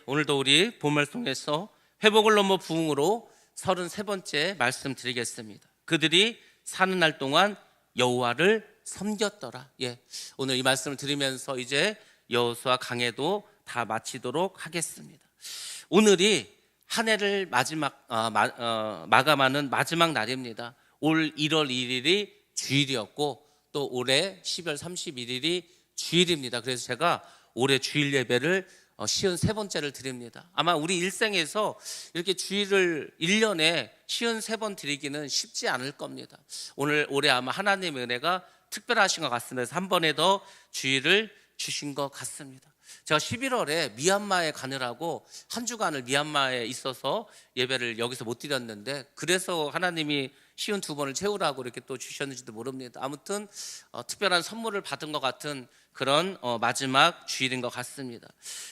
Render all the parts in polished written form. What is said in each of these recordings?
오늘도 우리 본말씀에서 회복을 넘어 부흥으로 33번째 말씀 드리겠습니다. 그들이 사는 날 동안 여호와를 섬겼더라. 오늘 이 말씀을 들으면서 이제 여호수아 강해도 다 마치도록 하겠습니다. 오늘이 한 해를 마감하는 마지막 날입니다. 올 1월 1일이 주일이었고 또 올해 12월 31일이 주일입니다. 그래서 제가 올해 주일 예배를 53번째를 드립니다. 아마 우리 일생에서 이렇게 주일을 1년에 53번 드리기는 쉽지 않을 겁니다. 올해 아마 하나님의 은혜가 특별하신 것 같습니다. 한 번에 더 주일을 주신 것 같습니다. 제가 11월에 미얀마에 가느라고 한 주간을 미얀마에 있어서 예배를 여기서 못 드렸는데, 그래서 하나님이 52번을 채우라고 이렇게 또 주셨는지도 모릅니다. 아무튼 특별한 선물을 받은 것 같은 그런 마지막 주일인 것 같습니다.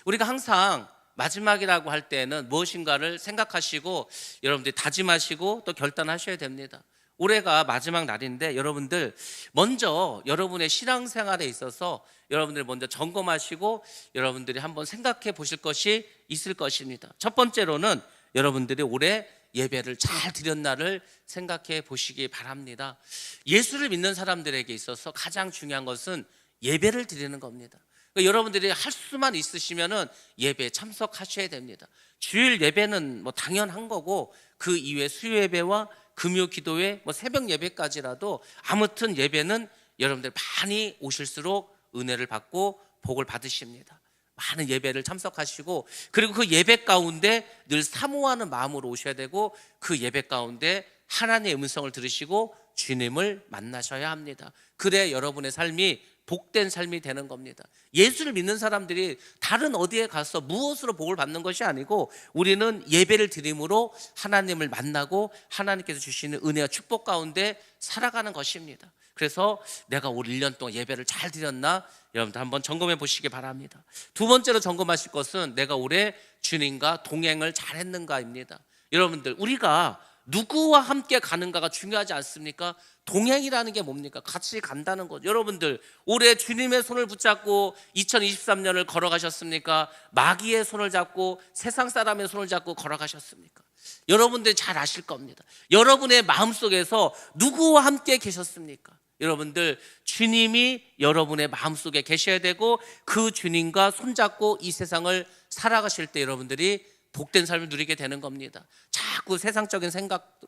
우리가 항상 마지막이라고 할 때는 무엇인가를 생각하시고 여러분들이 다짐하시고 또 결단하셔야 됩니다. 올해가 마지막 날인데 여러분들 먼저 여러분의 신앙생활에 있어서 여러분들 먼저 점검하시고 여러분들이 한번 생각해 보실 것이 있을 것입니다. 첫 번째로는 여러분들이 올해 예배를 잘 드렸나를 생각해 보시기 바랍니다. 예수를 믿는 사람들에게 있어서 가장 중요한 것은 예배를 드리는 겁니다. 그러니까 여러분들이 할 수만 있으시면은 예배에 참석하셔야 됩니다. 주일 예배는 뭐 당연한 거고, 그 이외 수요 예배와 금요 기도회, 새벽 예배까지라도 아무튼 예배는 여러분들 많이 오실수록 은혜를 받고 복을 받으십니다. 많은 예배를 참석하시고, 그리고 그 예배 가운데 늘 사모하는 마음으로 오셔야 되고, 그 예배 가운데 하나님의 음성을 들으시고 주님을 만나셔야 합니다. 그래 여러분의 삶이 복된 삶이 되는 겁니다. 예수를 믿는 사람들이 다른 어디에 가서 무엇으로 복을 받는 것이 아니고, 우리는 예배를 드림으로 하나님을 만나고 하나님께서 주시는 은혜와 축복 가운데 살아가는 것입니다. 그래서 내가 올 1년 동안 예배를 잘 드렸나 여러분들 한번 점검해 보시기 바랍니다. 두 번째로 점검하실 것은 내가 올해 주님과 동행을 잘 했는가입니다. 여러분들, 우리가 누구와 함께 가는가가 중요하지 않습니까? 동행이라는 게 뭡니까? 같이 간다는 거죠. 여러분들, 올해 주님의 손을 붙잡고 2023년을 걸어가셨습니까? 마귀의 손을 잡고 세상 사람의 손을 잡고 걸어가셨습니까? 여러분들 잘 아실 겁니다. 여러분의 마음속에서 누구와 함께 계셨습니까? 여러분들, 주님이 여러분의 마음속에 계셔야 되고, 그 주님과 손잡고 이 세상을 살아가실 때 여러분들이 복된 삶을 누리게 되는 겁니다. 자꾸 세상적인 생각,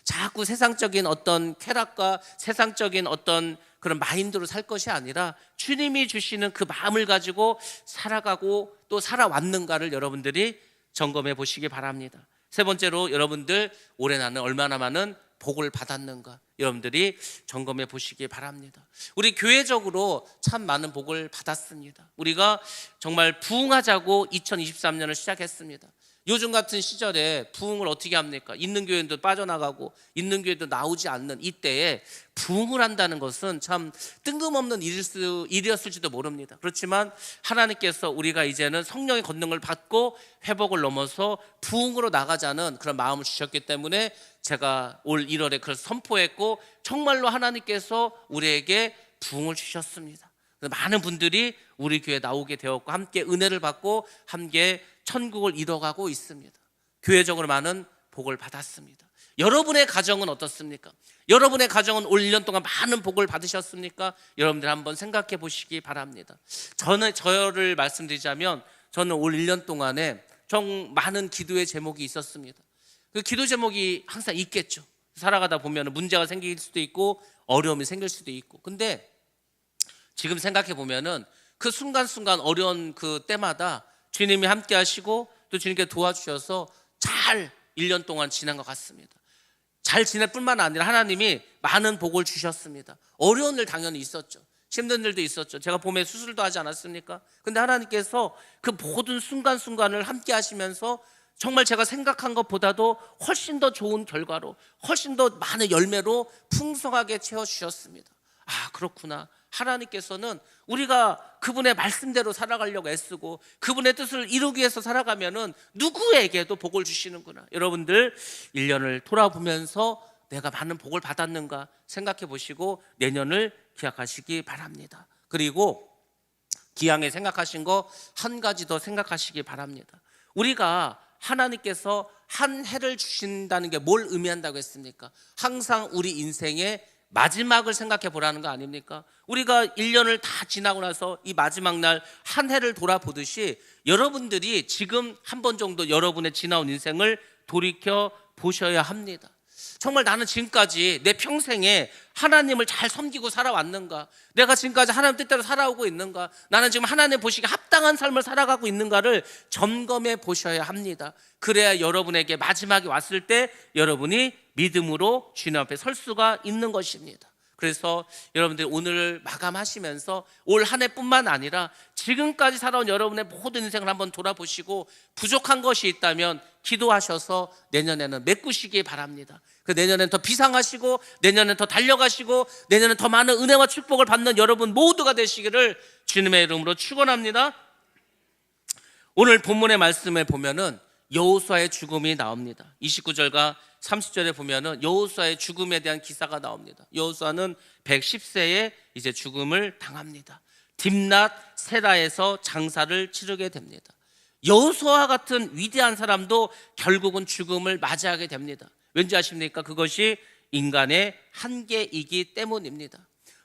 자꾸 세상적인 어떤 쾌락과 세상적인 어떤 그런 마인드로 살 것이 아니라 주님이 주시는 그 마음을 가지고 살아가고 또 살아왔는가를 여러분들이 점검해 보시기 바랍니다. 세 번째로, 여러분들 올해 나는 얼마나 많은 복을 받았는가 여러분들이 점검해 보시기 바랍니다. 우리 교회적으로 참 많은 복을 받았습니다. 우리가 정말 부흥하자고 2023년을 시작했습니다. 요즘 같은 시절에 부흥을 어떻게 합니까? 있는 교회도 빠져나가고 있는 교회도 나오지 않는 이때에 부흥을 한다는 것은 참 뜬금없는 일이었을지도 모릅니다. 그렇지만 하나님께서 우리가 이제는 성령의 권능을 받고 회복을 넘어서 부흥으로 나가자는 그런 마음을 주셨기 때문에 제가 올 1월에 그걸 선포했고, 정말로 하나님께서 우리에게 부흥을 주셨습니다. 많은 분들이 우리 교회에 나오게 되었고 함께 은혜를 받고 함께 천국을 이뤄가고 있습니다. 교회적으로 많은 복을 받았습니다. 여러분의 가정은 어떻습니까? 여러분의 가정은 올 1년 동안 많은 복을 받으셨습니까? 여러분들 한번 생각해 보시기 바랍니다. 저를 말씀드리자면, 저는 올 1년 동안에 좀 많은 기도의 제목이 있었습니다. 그 기도 제목이 항상 있겠죠. 살아가다 보면 문제가 생길 수도 있고 어려움이 생길 수도 있고, 근데 지금 생각해 보면은 그 순간순간 어려운 그 때마다 주님이 함께 하시고 또 주님께 도와주셔서 잘 1년 동안 지난 것 같습니다. 잘 지낼 뿐만 아니라 하나님이 많은 복을 주셨습니다. 어려운 일 당연히 있었죠. 힘든 일도 있었죠. 제가 봄에 수술도 하지 않았습니까? 근데 하나님께서 그 모든 순간순간을 함께 하시면서 정말 제가 생각한 것보다도 훨씬 더 좋은 결과로, 훨씬 더 많은 열매로 풍성하게 채워주셨습니다. 아, 그렇구나. 하나님께서는 우리가 그분의 말씀대로 살아가려고 애쓰고 그분의 뜻을 이루기 위해서 살아가면은 누구에게도 복을 주시는구나. 여러분들 1년을 돌아보면서 내가 많은 복을 받았는가 생각해 보시고 내년을 기약하시기 바랍니다. 그리고 기왕에 생각하신 거 한 가지 더 생각하시기 바랍니다. 우리가 하나님께서 한 해를 주신다는 게 뭘 의미한다고 했습니까? 항상 우리 인생의 마지막을 생각해 보라는 거 아닙니까? 우리가 1년을 다 지나고 나서 이 마지막 날 한 해를 돌아보듯이 여러분들이 지금 한 번 정도 여러분의 지나온 인생을 돌이켜 보셔야 합니다. 정말 나는 지금까지 내 평생에 하나님을 잘 섬기고 살아왔는가? 내가 지금까지 하나님 뜻대로 살아오고 있는가? 나는 지금 하나님 보시기에 합당한 삶을 살아가고 있는가를 점검해 보셔야 합니다. 그래야 여러분에게 마지막이 왔을 때 여러분이 믿음으로 주님 앞에 설 수가 있는 것입니다. 그래서 여러분들 오늘 마감하시면서 올 한 해뿐만 아니라 지금까지 살아온 여러분의 모든 인생을 한번 돌아보시고 부족한 것이 있다면 기도하셔서 내년에는 메꾸시기 바랍니다. 그 내년엔 더 비상하시고 내년엔 더 달려가시고 내년엔 더 많은 은혜와 축복을 받는 여러분 모두가 되시기를 주님의 이름으로 축원합니다. 오늘 본문의 말씀에 보면은 여호수아의 죽음이 나옵니다. 29절과 30절에 보면은 여호수아의 죽음에 대한 기사가 나옵니다. 여호수아는 110세에 이제 죽음을 당합니다. 딥낫 세라에서 장사를 치르게 됩니다. 여호수아 같은 위대한 사람도 결국은 죽음을 맞이하게 됩니다. 왠지 아십니까? 그것이 인간의 한계이기 때문입니다.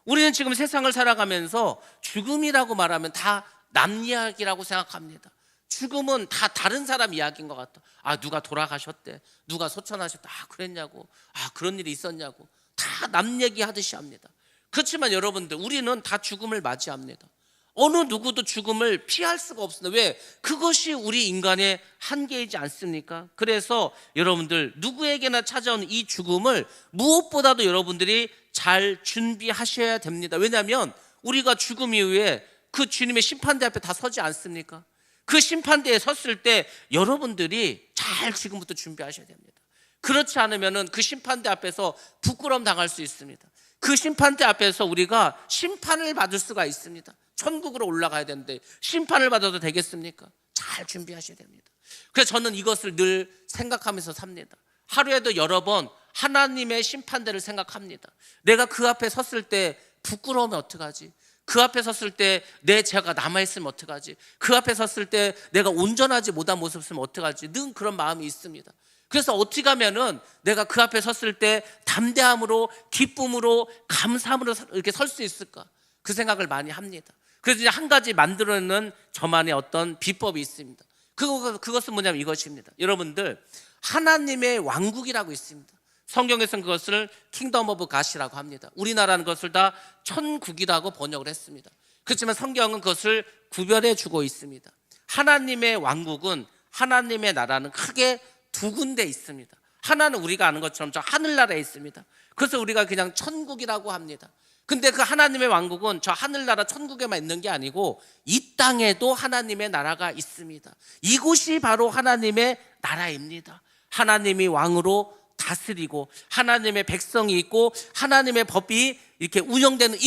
우리는 지금 세상을 살아가면서 죽음이라고 말하면 다 남 이야기라고 생각합니다. 죽음은 다 다른 사람 이야기인 것 같아. 누가 돌아가셨대, 누가 소천하셨다, 그랬냐고, 그런 일이 있었냐고, 다 남 얘기하듯이 합니다. 그렇지만 여러분들, 우리는 다 죽음을 맞이합니다. 어느 누구도 죽음을 피할 수가 없습니다. 왜? 그것이 우리 인간의 한계이지 않습니까? 그래서 여러분들, 누구에게나 찾아오는 이 죽음을 무엇보다도 여러분들이 잘 준비하셔야 됩니다. 왜냐하면 우리가 죽음 이후에 그 주님의 심판대 앞에 다 서지 않습니까? 그 심판대에 섰을 때 여러분들이 잘 지금부터 준비하셔야 됩니다. 그렇지 않으면 그 심판대 앞에서 부끄러움 당할 수 있습니다. 그 심판대 앞에서 우리가 심판을 받을 수가 있습니다. 천국으로 올라가야 되는데 심판을 받아도 되겠습니까? 잘 준비하셔야 됩니다. 그래서 저는 이것을 늘 생각하면서 삽니다. 하루에도 여러 번 하나님의 심판대를 생각합니다. 내가 그 앞에 섰을 때 부끄러우면 어떡하지? 그 앞에 섰을 때 내 죄가 남아있으면 어떡하지? 그 앞에 섰을 때 내가 온전하지 못한 모습을 쓰면 어떡하지? 늘 그런 마음이 있습니다. 그래서 어떻게 하면은 내가 그 앞에 섰을 때 담대함으로, 기쁨으로, 감사함으로 이렇게 설 수 있을까? 그 생각을 많이 합니다. 그래서 이제 한 가지 만들어내는 저만의 어떤 비법이 있습니다. 그것은 뭐냐면 이것입니다. 여러분들, 하나님의 왕국이라고 있습니다. 성경에서는 그것을 킹덤 오브 갓이라고 합니다. 우리나라는 그것을 다 천국이라고 번역을 했습니다. 그렇지만 성경은 그것을 구별해 주고 있습니다. 하나님의 왕국은, 하나님의 나라는 크게 두 군데 있습니다. 하나는 우리가 아는 것처럼 저 하늘나라에 있습니다. 그래서 우리가 그냥 천국이라고 합니다. 근데 그 하나님의 왕국은 저 하늘나라 천국에만 있는 게 아니고 이 땅에도 하나님의 나라가 있습니다. 이곳이 바로 하나님의 나라입니다. 하나님이 왕으로 다스리고 하나님의 백성이 있고 하나님의 법이 이렇게 운영되는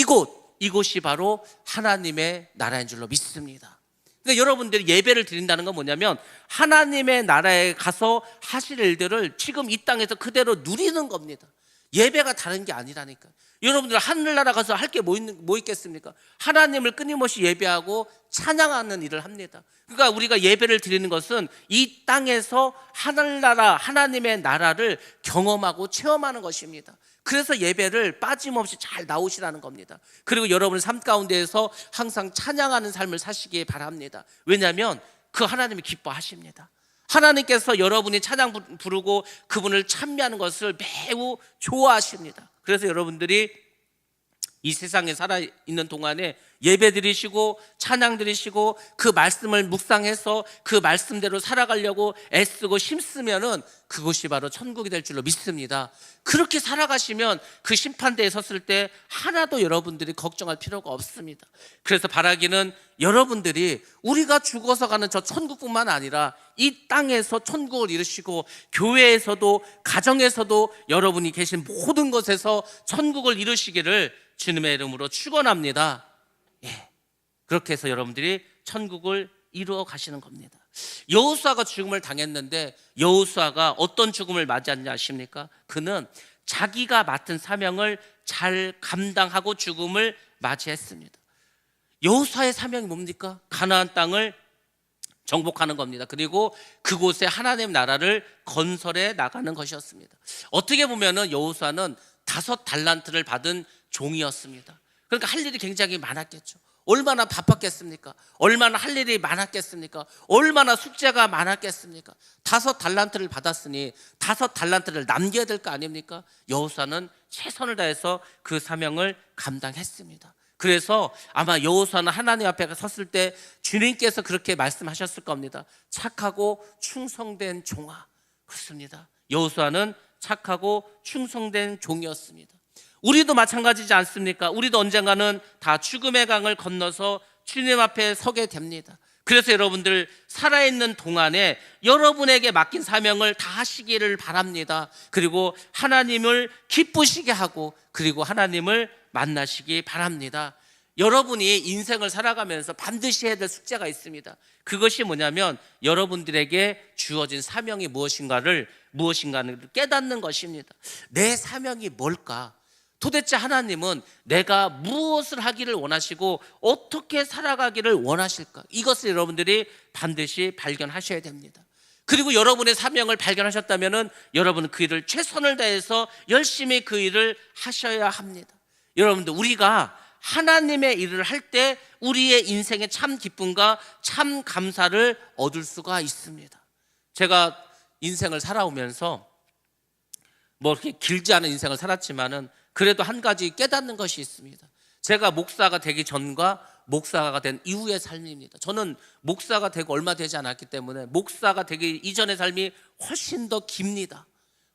이곳이 바로 하나님의 나라인 줄로 믿습니다. 그러니까 여러분들이 예배를 드린다는 건 뭐냐면 하나님의 나라에 가서 하실 일들을 지금 이 땅에서 그대로 누리는 겁니다. 예배가 다른 게 아니라니까. 여러분들 하늘나라 가서 할 게 뭐 있겠습니까? 하나님을 끊임없이 예배하고 찬양하는 일을 합니다. 그러니까 우리가 예배를 드리는 것은 이 땅에서 하늘나라, 하나님의 나라를 경험하고 체험하는 것입니다. 그래서 예배를 빠짐없이 잘 나오시라는 겁니다. 그리고 여러분의 삶 가운데에서 항상 찬양하는 삶을 사시기 바랍니다. 왜냐하면 그 하나님이 기뻐하십니다. 하나님께서 여러분이 찬양 부르고 그분을 찬미하는 것을 매우 좋아하십니다. 그래서 여러분들이 이 세상에 살아있는 동안에 예배 드리시고 찬양 드리시고 그 말씀을 묵상해서 그 말씀대로 살아가려고 애쓰고 힘쓰면은 그것이 바로 천국이 될 줄로 믿습니다. 그렇게 살아가시면 그 심판대에 섰을 때 하나도 여러분들이 걱정할 필요가 없습니다. 그래서 바라기는 여러분들이 우리가 죽어서 가는 저 천국뿐만 아니라 이 땅에서 천국을 이루시고 교회에서도 가정에서도 여러분이 계신 모든 곳에서 천국을 이루시기를 주님의 이름으로 축원합니다. 그렇게 해서 여러분들이 천국을 이루어 가시는 겁니다. 여호수아가 죽음을 당했는데 여호수아가 어떤 죽음을 맞이했는지 아십니까? 그는 자기가 맡은 사명을 잘 감당하고 죽음을 맞이했습니다. 여호수아의 사명이 뭡니까? 가나안 땅을 정복하는 겁니다. 그리고 그곳에 하나님 나라를 건설해 나가는 것이었습니다. 어떻게 보면은 여호수아는 5달란트를 받은 종이었습니다. 그러니까 할 일이 굉장히 많았겠죠. 얼마나 바빴겠습니까? 얼마나 할 일이 많았겠습니까? 얼마나 숙제가 많았겠습니까? 5달란트를 받았으니 5달란트를 남겨야 될 거 아닙니까? 여호수아는 최선을 다해서 그 사명을 감당했습니다. 그래서 아마 여호수아는 하나님 앞에 섰을 때 주님께서 그렇게 말씀하셨을 겁니다. 착하고 충성된 종아. 그렇습니다. 여호수아는 착하고 충성된 종이었습니다. 우리도 마찬가지지 않습니까? 우리도 언젠가는 다 죽음의 강을 건너서 주님 앞에 서게 됩니다. 그래서 여러분들 살아있는 동안에 여러분에게 맡긴 사명을 다 하시기를 바랍니다. 그리고 하나님을 기쁘시게 하고 그리고 하나님을 만나시기 바랍니다. 여러분이 인생을 살아가면서 반드시 해야 될 숙제가 있습니다. 그것이 뭐냐면 여러분들에게 주어진 사명이 무엇인가를 깨닫는 것입니다. 내 사명이 뭘까? 도대체 하나님은 내가 무엇을 하기를 원하시고 어떻게 살아가기를 원하실까? 이것을 여러분들이 반드시 발견하셔야 됩니다. 그리고 여러분의 사명을 발견하셨다면 여러분은 그 일을 최선을 다해서 열심히 그 일을 하셔야 합니다. 여러분들, 우리가 하나님의 일을 할 때 우리의 인생의 참 기쁨과 참 감사를 얻을 수가 있습니다. 제가 인생을 살아오면서 뭐 그렇게 길지 않은 인생을 살았지만은 그래도 한 가지 깨닫는 것이 있습니다. 제가 목사가 되기 전과 목사가 된 이후의 삶입니다. 저는 목사가 되고 얼마 되지 않았기 때문에 목사가 되기 이전의 삶이 훨씬 더 깁니다.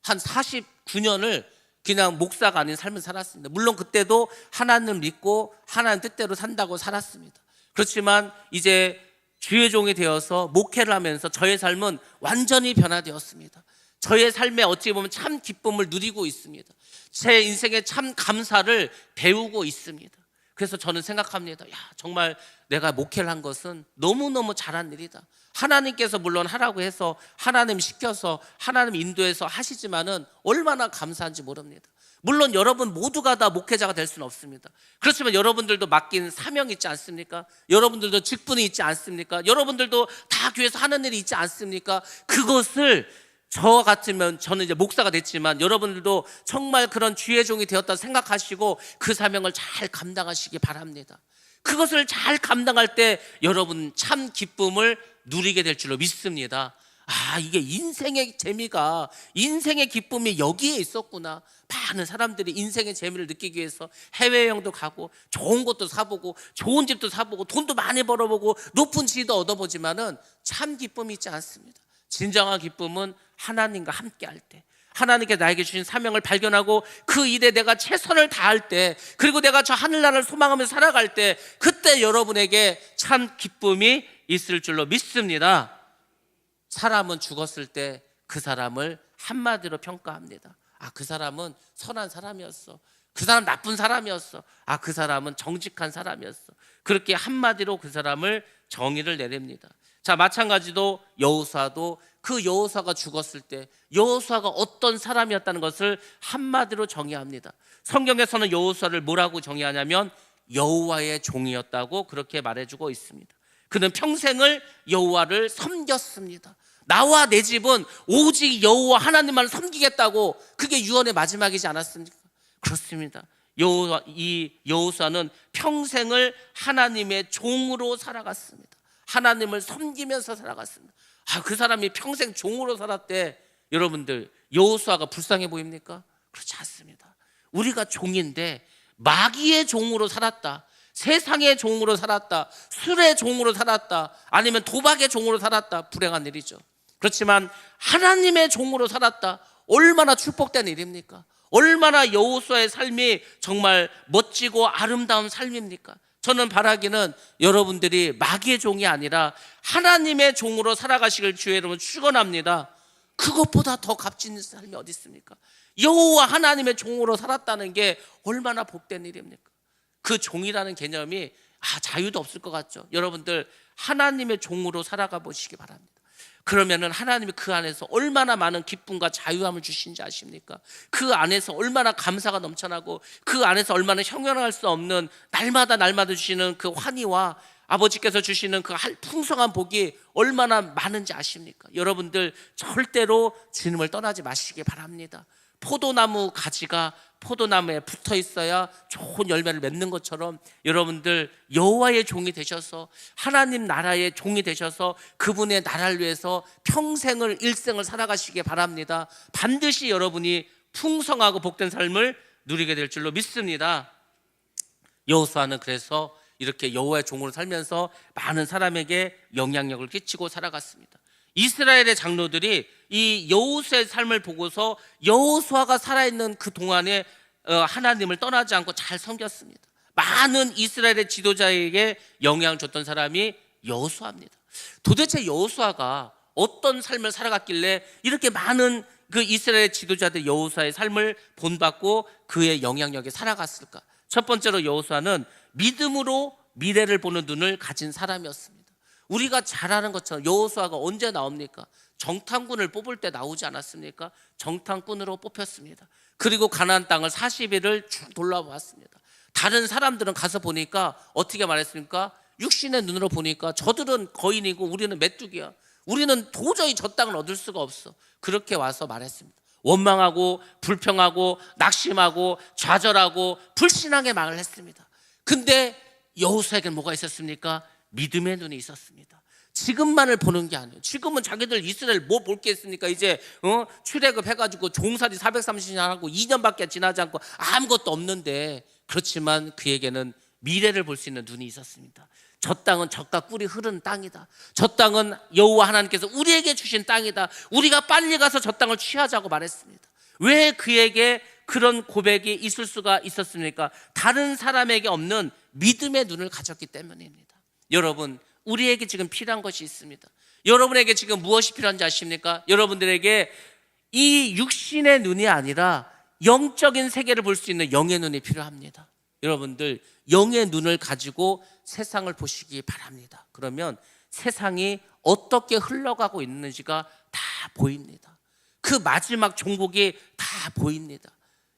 한 49년을 그냥 목사가 아닌 삶을 살았습니다. 물론 그때도 하나님을 믿고 하나님 뜻대로 산다고 살았습니다. 그렇지만 이제 주의 종이 되어서 목회를 하면서 저의 삶은 완전히 변화되었습니다. 저의 삶에 어찌 보면 참 기쁨을 누리고 있습니다. 제 인생에 참 감사를 배우고 있습니다. 그래서 저는 생각합니다. 정말 내가 목회를 한 것은 너무너무 잘한 일이다. 하나님께서 물론 하라고 해서 하나님 시켜서 하나님 인도해서 하시지만은 얼마나 감사한지 모릅니다. 물론 여러분 모두가 다 목회자가 될 수는 없습니다. 그렇지만 여러분들도 맡긴 사명이 있지 않습니까? 여러분들도 직분이 있지 않습니까? 여러분들도 다 교회에서 하는 일이 있지 않습니까? 그것을 저 같으면 저는 이제 목사가 됐지만 여러분들도 정말 그런 주의 종이 되었다 생각하시고 그 사명을 잘 감당하시기 바랍니다. 그것을 잘 감당할 때 여러분 참 기쁨을 누리게 될 줄로 믿습니다. 이게 인생의 재미가, 인생의 기쁨이 여기에 있었구나. 많은 사람들이 인생의 재미를 느끼기 위해서 해외여행도 가고 좋은 것도 사보고 좋은 집도 사보고 돈도 많이 벌어보고 높은 지위도 얻어보지만은 참 기쁨이 있지 않습니다. 진정한 기쁨은 하나님과 함께 할 때, 하나님께 나에게 주신 사명을 발견하고 그 일에 내가 최선을 다할 때, 그리고 내가 저 하늘나라를 소망하며 살아갈 때, 그때 여러분에게 참 기쁨이 있을 줄로 믿습니다. 사람은 죽었을 때 그 사람을 한마디로 평가합니다. 그 사람은 선한 사람이었어. 그 사람 나쁜 사람이었어. 그 사람은 정직한 사람이었어. 그렇게 한마디로 그 사람을 정의를 내립니다. 자, 마찬가지로 여호수아도 그 여호수아가 죽었을 때 여호수아가 어떤 사람이었다는 것을 한마디로 정의합니다. 성경에서는 여호수아를 뭐라고 정의하냐면 여호와의 종이었다고 그렇게 말해주고 있습니다. 그는 평생을 여호와를 섬겼습니다. 나와 내 집은 오직 여호와 하나님만 섬기겠다고, 그게 유언의 마지막이지 않았습니까? 그렇습니다. 이 여호수아는 평생을 하나님의 종으로 살아갔습니다. 하나님을 섬기면서 살아갔습니다. 그 사람이 평생 종으로 살았대. 여러분들, 여호수아가 불쌍해 보입니까? 그렇지 않습니다. 우리가 종인데 마귀의 종으로 살았다, 세상의 종으로 살았다, 술의 종으로 살았다, 아니면 도박의 종으로 살았다, 불행한 일이죠. 그렇지만 하나님의 종으로 살았다, 얼마나 축복된 일입니까? 얼마나 여호수아의 삶이 정말 멋지고 아름다운 삶입니까? 저는 바라기는 여러분들이 마귀의 종이 아니라 하나님의 종으로 살아가시길 주의 이름으로 축원합니다. 그것보다 더 값진 삶이 어디 있습니까? 여호와 하나님의 종으로 살았다는 게 얼마나 복된 일입니까? 그 종이라는 개념이 자유도 없을 것 같죠. 여러분들 하나님의 종으로 살아가 보시기 바랍니다. 그러면은 하나님이 그 안에서 얼마나 많은 기쁨과 자유함을 주신지 아십니까? 그 안에서 얼마나 감사가 넘쳐나고 그 안에서 얼마나 형용할 수 없는 날마다 주시는 그 환희와 아버지께서 주시는 그 풍성한 복이 얼마나 많은지 아십니까? 여러분들 절대로 주님을 떠나지 마시기 바랍니다. 포도나무 가지가 포도나무에 붙어 있어야 좋은 열매를 맺는 것처럼 여러분들 여호와의 종이 되셔서 하나님 나라의 종이 되셔서 그분의 나라를 위해서 평생을 일생을 살아가시기 바랍니다. 반드시 여러분이 풍성하고 복된 삶을 누리게 될 줄로 믿습니다. 여호수아는 그래서 이렇게 여호와의 종으로 살면서 많은 사람에게 영향력을 끼치고 살아갔습니다. 이스라엘의 장로들이 이 여호수아의 삶을 보고서 여호수아가 살아있는 그 동안에 하나님을 떠나지 않고 잘 섬겼습니다. 많은 이스라엘의 지도자에게 영향을 줬던 사람이 여호수아입니다. 도대체 여호수아가 어떤 삶을 살아갔길래 이렇게 많은 그 이스라엘 지도자들 여호수아의 삶을 본받고 그의 영향력에 살아갔을까? 첫 번째로 여호수아는 믿음으로 미래를 보는 눈을 가진 사람이었습니다. 우리가 잘 아는 것처럼 여호수아가 언제 나옵니까? 정탐꾼을 뽑을 때 나오지 않았습니까? 정탐꾼으로 뽑혔습니다. 그리고 가나안 땅을 40일을 쭉 돌아보았습니다. 다른 사람들은 가서 보니까 어떻게 말했습니까? 육신의 눈으로 보니까 저들은 거인이고 우리는 메뚜기야. 우리는 도저히 저 땅을 얻을 수가 없어. 그렇게 와서 말했습니다. 원망하고 불평하고 낙심하고 좌절하고 불신앙의 말을 했습니다. 근데 여호수아에게는 뭐가 있었습니까? 믿음의 눈이 있었습니다. 지금만을 보는 게 아니에요. 지금은 자기들 이스라엘 뭐 볼 게 있습니까? 이제 출애굽 해가지고 종살이 430년 하고 2년밖에 지나지 않고 아무것도 없는데, 그렇지만 그에게는 미래를 볼 수 있는 눈이 있었습니다. 저 땅은 젖과 꿀이 흐르는 땅이다. 저 땅은 여호와 하나님께서 우리에게 주신 땅이다. 우리가 빨리 가서 저 땅을 취하자고 말했습니다. 왜 그에게 그런 고백이 있을 수가 있었습니까? 다른 사람에게 없는 믿음의 눈을 가졌기 때문입니다. 여러분, 우리에게 지금 필요한 것이 있습니다. 여러분에게 지금 무엇이 필요한지 아십니까? 여러분들에게 이 육신의 눈이 아니라 영적인 세계를 볼 수 있는 영의 눈이 필요합니다. 여러분들 영의 눈을 가지고 세상을 보시기 바랍니다. 그러면 세상이 어떻게 흘러가고 있는지가 다 보입니다. 그 마지막 종국이 다 보입니다.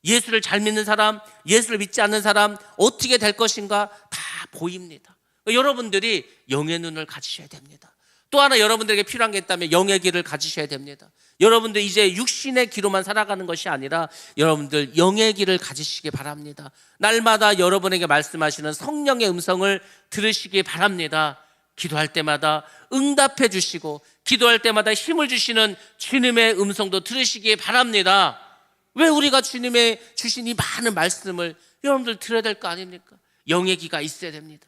예수를 잘 믿는 사람, 예수를 믿지 않는 사람 어떻게 될 것인가 다 보입니다. 여러분들이 영의 눈을 가지셔야 됩니다. 또 하나 여러분들에게 필요한 게 있다면 영의 길을 가지셔야 됩니다. 여러분들 이제 육신의 길로만 살아가는 것이 아니라 여러분들 영의 길을 가지시기 바랍니다. 날마다 여러분에게 말씀하시는 성령의 음성을 들으시기 바랍니다. 기도할 때마다 응답해 주시고 기도할 때마다 힘을 주시는 주님의 음성도 들으시기 바랍니다. 왜 우리가 주님의 주신 이 많은 말씀을 여러분들 들어야 될 거 아닙니까? 영의 귀가 있어야 됩니다.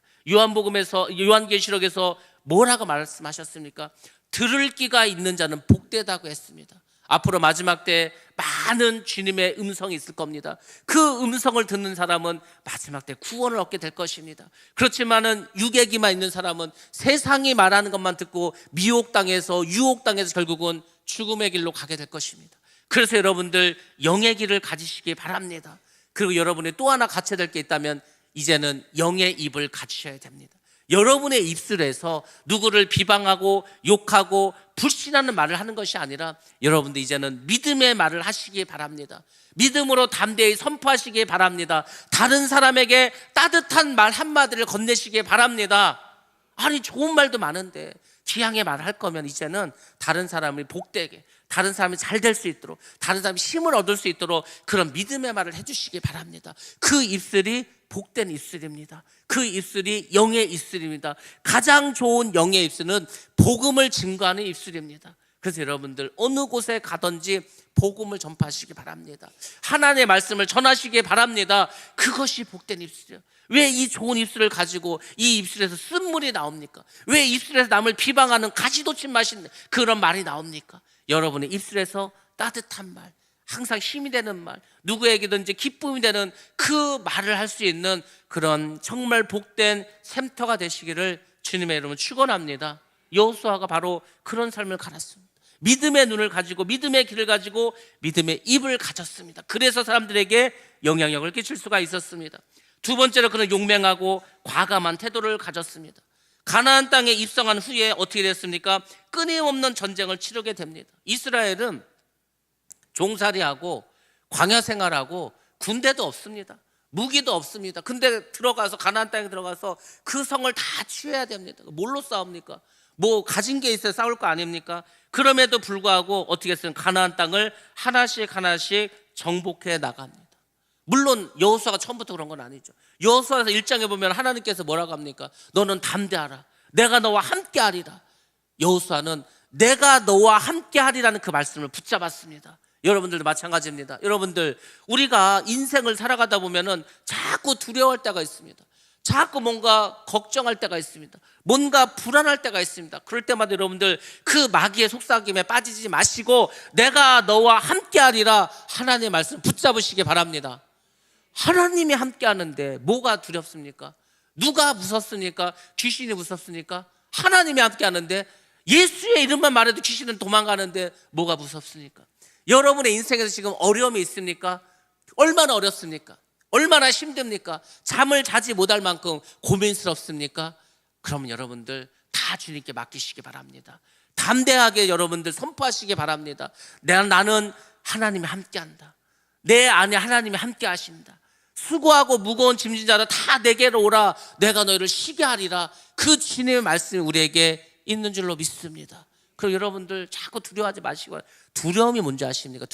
요한계시록에서 뭐라고 말씀하셨습니까? 들을 귀가 있는 자는 복되다고 했습니다. 앞으로 마지막 때 많은 주님의 음성이 있을 겁니다. 그 음성을 듣는 사람은 마지막 때 구원을 얻게 될 것입니다. 그렇지만은 육의 귀만 있는 사람은 세상이 말하는 것만 듣고 미혹당해서 유혹당해서 결국은 죽음의 길로 가게 될 것입니다. 그래서 여러분들 영의 길을 가지시기 바랍니다. 그리고 여러분이 또 하나 갖춰야 될 게 있다면 이제는 영의 입을 가지셔야 됩니다. 여러분의 입술에서 누구를 비방하고 욕하고 불신하는 말을 하는 것이 아니라 여러분들 이제는 믿음의 말을 하시기 바랍니다. 믿음으로 담대히 선포하시기 바랍니다. 다른 사람에게 따뜻한 말 한마디를 건네시기 바랍니다. 아니, 좋은 말도 많은데 지향의 말을 할 거면 이제는 다른 사람이 복되게, 다른 사람이 잘 될 수 있도록, 다른 사람이 힘을 얻을 수 있도록 그런 믿음의 말을 해주시기 바랍니다. 그 입술이 복된 입술입니다. 그 입술이 영의 입술입니다. 가장 좋은 영의 입술은 복음을 증거하는 입술입니다. 그래서 여러분들 어느 곳에 가든지 복음을 전파하시기 바랍니다. 하나님의 말씀을 전하시기 바랍니다. 그것이 복된 입술이에요. 왜 이 좋은 입술을 가지고 이 입술에서 쓴물이 나옵니까? 왜 입술에서 남을 비방하는 가시돋친 맛인 그런 말이 나옵니까? 여러분의 입술에서 따뜻한 말, 항상 힘이 되는 말, 누구에게든지 기쁨이 되는 그 말을 할 수 있는 그런 정말 복된 샘터가 되시기를 주님의 이름으로 축원합니다. 여호수아가 바로 그런 삶을 살았습니다. 믿음의 눈을 가지고 믿음의 길을 가지고 믿음의 입을 가졌습니다. 그래서 사람들에게 영향력을 끼칠 수가 있었습니다. 두 번째로 그는 용맹하고 과감한 태도를 가졌습니다. 가나안 땅에 입성한 후에 어떻게 됐습니까? 끊임없는 전쟁을 치르게 됩니다. 이스라엘은 종살이하고 광야 생활하고 군대도 없습니다. 무기도 없습니다. 근데 들어가서 가나안 땅에 들어가서 그 성을 다 취해야 됩니다. 뭘로 싸웁니까? 뭐 가진 게 있어야 싸울 거 아닙니까? 그럼에도 불구하고 어떻게 했어요? 가나안 땅을 하나씩 하나씩 정복해 나갑니다. 물론 여호수아가 처음부터 그런 건 아니죠. 여호수아서 1장에 보면 하나님께서 뭐라고 합니까? 너는 담대하라. 내가 너와 함께하리라. 여호수아는 내가 너와 함께하리라는 그 말씀을 붙잡았습니다. 여러분들도 마찬가지입니다. 여러분들, 우리가 인생을 살아가다 보면은 자꾸 두려워할 때가 있습니다. 자꾸 뭔가 걱정할 때가 있습니다. 뭔가 불안할 때가 있습니다. 그럴 때마다 여러분들 그 마귀의 속삭임에 빠지지 마시고 내가 너와 함께하리라 하나님의 말씀 붙잡으시기 바랍니다. 하나님이 함께하는데 뭐가 두렵습니까? 누가 무섭습니까? 귀신이 무섭습니까? 하나님이 함께하는데 예수의 이름만 말해도 귀신은 도망가는데 뭐가 무섭습니까? 여러분의 인생에서 지금 어려움이 있습니까? 얼마나 어렵습니까? 얼마나 힘듭니까? 잠을 자지 못할 만큼 고민스럽습니까? 그러면 여러분들 다 주님께 맡기시기 바랍니다. 담대하게 여러분들 선포하시기 바랍니다. 나는 하나님이 함께한다. 내 안에 하나님이 함께 하신다. 수고하고 무거운 짐진 자들 다 내게로 오라. 내가 너희를 쉬게 하리라. 그 주님의 말씀이 우리에게 있는 줄로 믿습니다. 그럼 여러분들 자꾸 두려워하지 마시고, 두려움이 뭔지 아십니까?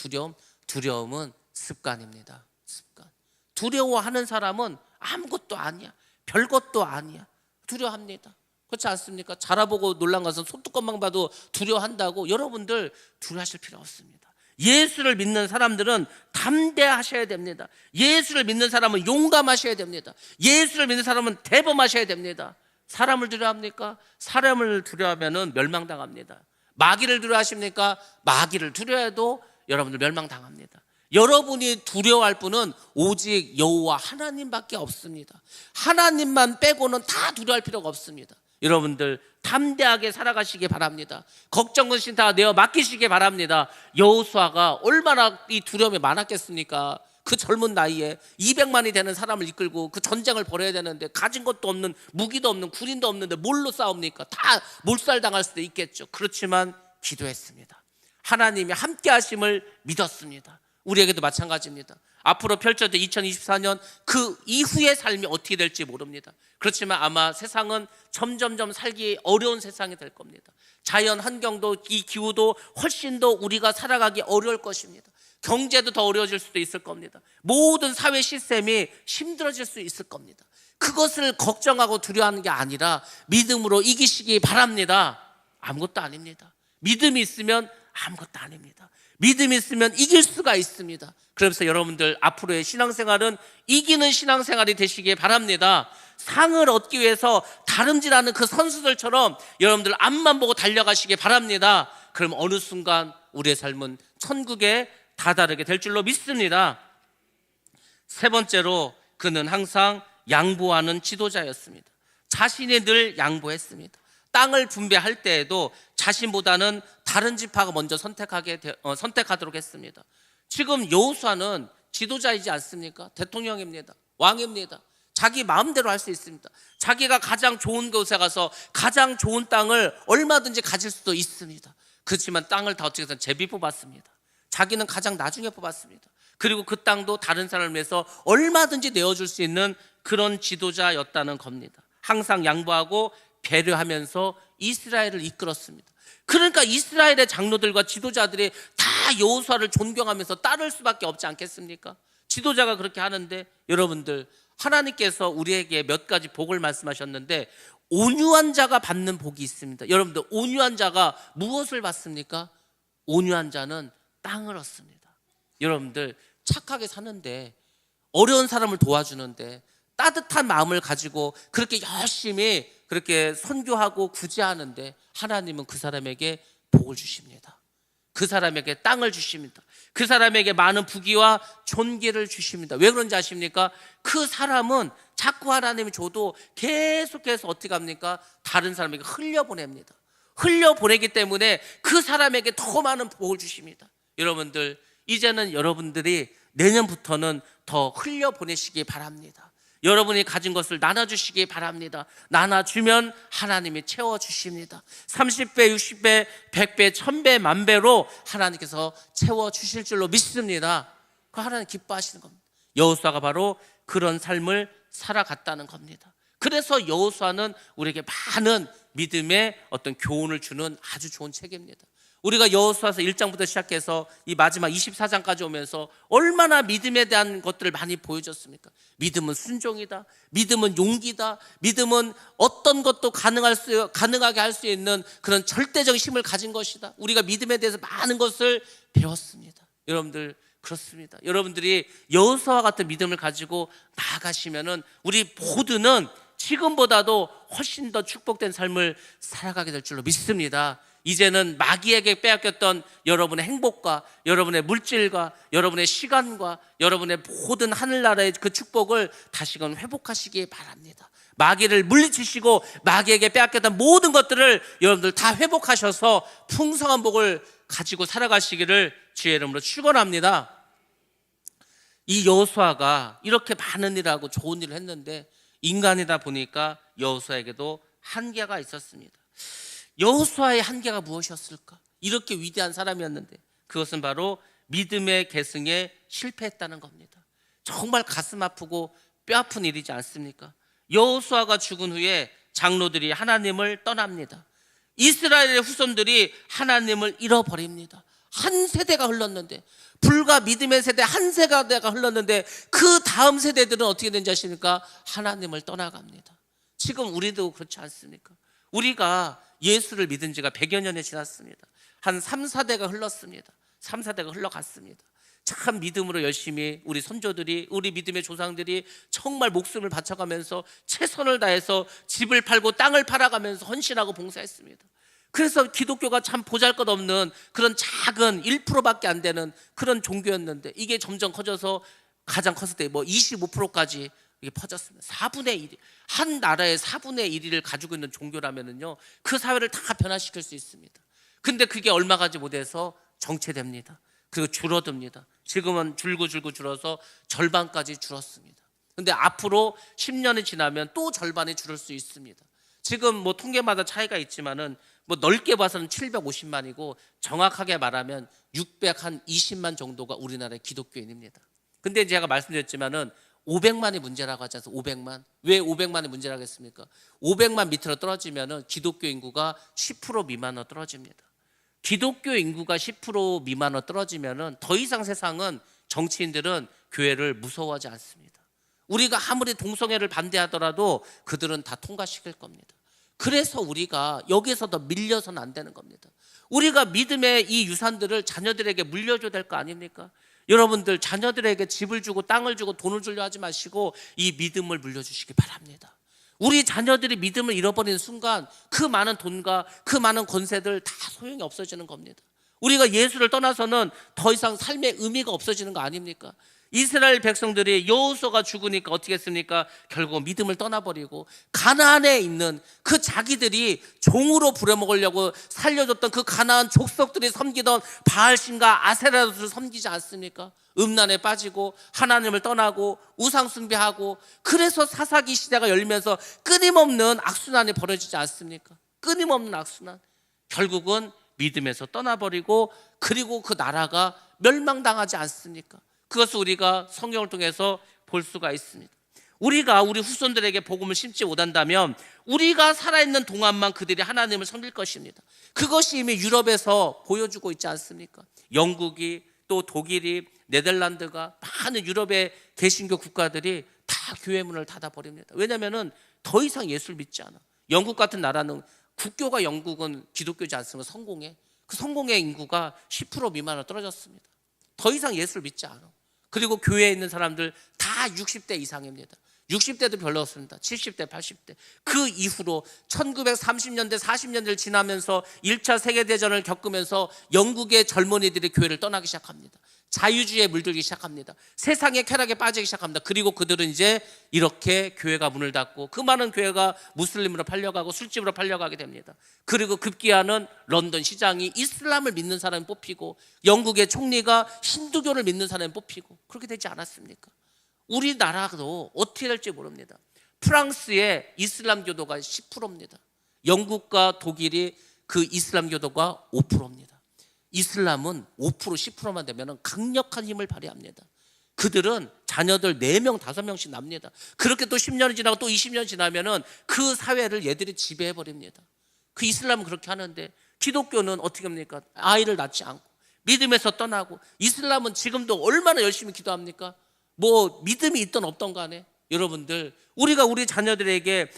두려움은 습관입니다. 습관. 두려워하는 사람은 아무것도 아니야. 별것도 아니야. 두려워합니다. 그렇지 않습니까? 자라보고 놀란 것은 손뚜껑만 봐도 두려워한다고. 여러분들 두려워하실 필요 없습니다. 예수를 믿는 사람들은 담대하셔야 됩니다. 예수를 믿는 사람은 용감하셔야 됩니다. 예수를 믿는 사람은 대범하셔야 됩니다. 사람을 두려워합니까? 사람을 두려워하면 멸망당합니다. 마귀를 두려워하십니까? 마귀를 두려워해도 여러분들 멸망당합니다. 여러분이 두려워할 분은 오직 여호와 하나님밖에 없습니다. 하나님만 빼고는 다 두려워할 필요가 없습니다. 여러분들 담대하게 살아가시기 바랍니다. 걱정 근심 다 내어 맡기시기 바랍니다. 여호수아가 얼마나 이 두려움이 많았겠습니까? 그 젊은 나이에 200만이 되는 사람을 이끌고 그 전쟁을 벌여야 되는데 가진 것도 없는, 무기도 없는, 군인도 없는데 뭘로 싸웁니까? 다 몰살당할 수도 있겠죠. 그렇지만 기도했습니다. 하나님이 함께 하심을 믿었습니다. 우리에게도 마찬가지입니다. 앞으로 펼쳐질 2024년 그 이후의 삶이 어떻게 될지 모릅니다. 그렇지만 아마 세상은 점점점 살기 어려운 세상이 될 겁니다. 자연 환경도, 이 기후도 훨씬 더 우리가 살아가기 어려울 것입니다. 경제도 더 어려워질 수도 있을 겁니다. 모든 사회 시스템이 힘들어질 수 있을 겁니다. 그것을 걱정하고 두려워하는 게 아니라 믿음으로 이기시기 바랍니다. 아무것도 아닙니다. 믿음이 있으면 아무것도 아닙니다. 믿음이 있으면 이길 수가 있습니다. 그래서 여러분들 앞으로의 신앙생활은 이기는 신앙생활이 되시기 바랍니다. 상을 얻기 위해서 다름질하는 그 선수들처럼 여러분들 앞만 보고 달려가시기 바랍니다. 그럼 어느 순간 우리의 삶은 천국에 다다르게 될 줄로 믿습니다. 세 번째로 그는 항상 양보하는 지도자였습니다. 자신이 늘 양보했습니다. 땅을 분배할 때에도 자신보다는 다른 지파가 먼저 선택하도록 했습니다. 지금 여호수아는 지도자이지 않습니까? 대통령입니다. 왕입니다. 자기 마음대로 할 수 있습니다. 자기가 가장 좋은 곳에 가서 가장 좋은 땅을 얼마든지 가질 수도 있습니다. 그렇지만 땅을 다 어떻게 해서 제비 뽑았습니다. 자기는 가장 나중에 뽑았습니다. 그리고 그 땅도 다른 사람을 위해서 얼마든지 내어줄 수 있는 그런 지도자였다는 겁니다. 항상 양보하고 배려하면서 이스라엘을 이끌었습니다. 그러니까 이스라엘의 장로들과 지도자들이 다 여호수아를 존경하면서 따를 수밖에 없지 않겠습니까? 지도자가 그렇게 하는데 여러분들, 하나님께서 우리에게 몇 가지 복을 말씀하셨는데 온유한 자가 받는 복이 있습니다. 여러분들, 온유한 자가 무엇을 받습니까? 온유한 자는 땅을 얻습니다. 여러분들, 착하게 사는데, 어려운 사람을 도와주는데, 따뜻한 마음을 가지고 그렇게 열심히 그렇게 선교하고 구제하는데 하나님은 그 사람에게 복을 주십니다. 그 사람에게 땅을 주십니다. 그 사람에게 많은 부귀와 존귀를 주십니다. 왜 그런지 아십니까? 그 사람은 자꾸 하나님이 줘도 계속해서 어떻게 합니까? 다른 사람에게 흘려보냅니다. 흘려보내기 때문에 그 사람에게 더 많은 복을 주십니다. 여러분들, 이제는 여러분들이 내년부터는 더 흘려보내시기 바랍니다. 여러분이 가진 것을 나눠주시기 바랍니다. 나눠주면 하나님이 채워주십니다. 30배, 60배, 100배, 1000배, 만배로 하나님께서 채워주실 줄로 믿습니다. 그 하나님 기뻐하시는 겁니다. 여호수아가 바로 그런 삶을 살아갔다는 겁니다. 그래서 여호수아는 우리에게 많은 믿음의 어떤 교훈을 주는 아주 좋은 책입니다. 우리가 여호수아서 1장부터 시작해서 이 마지막 24장까지 오면서 얼마나 믿음에 대한 것들을 많이 보여줬습니까? 믿음은 순종이다. 믿음은 용기다. 믿음은 어떤 것도 가능하게 할 수 있는 그런 절대적인 힘을 가진 것이다. 우리가 믿음에 대해서 많은 것을 배웠습니다. 여러분들 그렇습니다. 여러분들이 여호수아와 같은 믿음을 가지고 나아가시면은 우리 모두는 지금보다도 훨씬 더 축복된 삶을 살아가게 될 줄로 믿습니다. 이제는 마귀에게 빼앗겼던 여러분의 행복과 여러분의 물질과 여러분의 시간과 여러분의 모든 하늘나라의 그 축복을 다시금 회복하시기 바랍니다. 마귀를 물리치시고 마귀에게 빼앗겼던 모든 것들을 여러분들 다 회복하셔서 풍성한 복을 가지고 살아가시기를 주의 이름으로 축원합니다. 이 여호수아가 이렇게 많은 일하고 좋은 일을 했는데 인간이다 보니까 여호수아에게도 한계가 있었습니다. 여호수아의 한계가 무엇이었을까? 이렇게 위대한 사람이었는데 그것은 바로 믿음의 계승에 실패했다는 겁니다. 정말 가슴 아프고 뼈 아픈 일이지 않습니까? 여호수아가 죽은 후에 장로들이 하나님을 떠납니다. 이스라엘의 후손들이 하나님을 잃어버립니다. 한 세대가 흘렀는데, 불과 믿음의 세대 한 세대가 흘렀는데 그 다음 세대들은 어떻게 된지 아십니까? 하나님을 떠나갑니다. 지금 우리도 그렇지 않습니까? 우리가 예수를 믿은 지가 100여 년이 지났습니다. 한 3, 4대가 흘렀습니다. 3, 4대가 흘러갔습니다. 참 믿음으로 열심히 우리 선조들이, 우리 믿음의 조상들이 정말 목숨을 바쳐가면서 최선을 다해서 집을 팔고 땅을 팔아가면서 헌신하고 봉사했습니다. 그래서 기독교가 참 보잘것없는 그런 작은 1%밖에 안 되는 그런 종교였는데 이게 점점 커져서 가장 컸을 때 25%까지 이게 퍼졌습니다. 4분의 1, 한 나라의 4분의 1을 가지고 있는 종교라면은요, 그 사회를 다 변화시킬 수 있습니다. 근데 그게 얼마 가지 못해서 정체됩니다. 그리고 줄어듭니다. 지금은 줄고 줄어서 절반까지 줄었습니다. 근데 앞으로 10년이 지나면 또 절반이 줄을 수 있습니다. 지금 통계마다 차이가 있지만은 넓게 봐서는 750만이고 정확하게 말하면 620만 정도가 우리나라의 기독교인입니다. 근데 제가 말씀드렸지만은 500만이 문제라고 하지 않습니까? 500만. 왜 500만이 문제라고 했습니까? 500만 밑으로 떨어지면은 기독교 인구가 10% 미만으로 떨어집니다. 기독교 인구가 10% 미만으로 떨어지면은 더 이상 세상은 정치인들은 교회를 무서워하지 않습니다. 우리가 아무리 동성애를 반대하더라도 그들은 다 통과시킬 겁니다. 그래서 우리가 여기서 더 밀려서는 안 되는 겁니다. 우리가 믿음의 이 유산들을 자녀들에게 물려줘야 될 거 아닙니까? 여러분들 자녀들에게 집을 주고 땅을 주고 돈을 주려 하지 마시고 이 믿음을 물려주시기 바랍니다. 우리 자녀들이 믿음을 잃어버리는 순간 그 많은 돈과 그 많은 권세들 다 소용이 없어지는 겁니다. 우리가 예수를 떠나서는 더 이상 삶의 의미가 없어지는 거 아닙니까? 이스라엘 백성들이 여호수아가 죽으니까 어떻게 했습니까? 결국 믿음을 떠나버리고 가나안에 있는 그 자기들이 종으로 부려먹으려고 살려줬던 그 가나안 족속들이 섬기던 바알신과 아세라를 섬기지 않습니까? 음란에 빠지고 하나님을 떠나고 우상 숭배하고, 그래서 사사기 시대가 열리면서 끊임없는 악순환이 벌어지지 않습니까? 끊임없는 악순환. 결국은 믿음에서 떠나버리고 그리고 그 나라가 멸망당하지 않습니까? 그것을 우리가 성경을 통해서 볼 수가 있습니다. 우리가 우리 후손들에게 복음을 심지 못한다면 우리가 살아있는 동안만 그들이 하나님을 섬길 것입니다. 그것이 이미 유럽에서 보여주고 있지 않습니까? 영국이, 또 독일이, 네덜란드가, 많은 유럽의 개신교 국가들이 다 교회 문을 닫아버립니다. 왜냐하면 더 이상 예수를 믿지 않아. 영국 같은 나라는 국교가, 영국은 기독교지 않습니까? 그 성공의 인구가 10% 미만으로 떨어졌습니다. 더 이상 예수를 믿지 않아. 그리고 교회에 있는 사람들 다 60대 이상입니다. 60대도 별로 없습니다. 70대, 80대. 그 이후로 1930년대, 40년대를 지나면서 1차 세계대전을 겪으면서 영국의 젊은이들이 교회를 떠나기 시작합니다. 자유주의에 물들기 시작합니다. 세상의 쾌락에 빠지기 시작합니다. 그리고 그들은 이제 이렇게 교회가 문을 닫고 그 많은 교회가 무슬림으로 팔려가고 술집으로 팔려가게 됩니다. 그리고 급기야는 런던 시장이 이슬람을 믿는 사람이 뽑히고 영국의 총리가 힌두교를 믿는 사람이 뽑히고, 그렇게 되지 않았습니까? 우리나라도 어떻게 될지 모릅니다. 프랑스의 이슬람교도가 10%입니다. 영국과 독일이 그 이슬람교도가 5%입니다. 이슬람은 5% 10%만 되면 강력한 힘을 발휘합니다. 그들은 자녀들 4명 5명씩 납니다. 그렇게 또 10년이 지나고 또 20년 지나면 그 사회를 얘들이 지배해버립니다. 그 이슬람은 그렇게 하는데, 기독교는 어떻게 합니까? 아이를 낳지 않고 믿음에서 떠나고. 이슬람은 지금도 얼마나 열심히 기도합니까? 뭐 믿음이 있든 없든 간에 여러분들, 우리가 우리 자녀들에게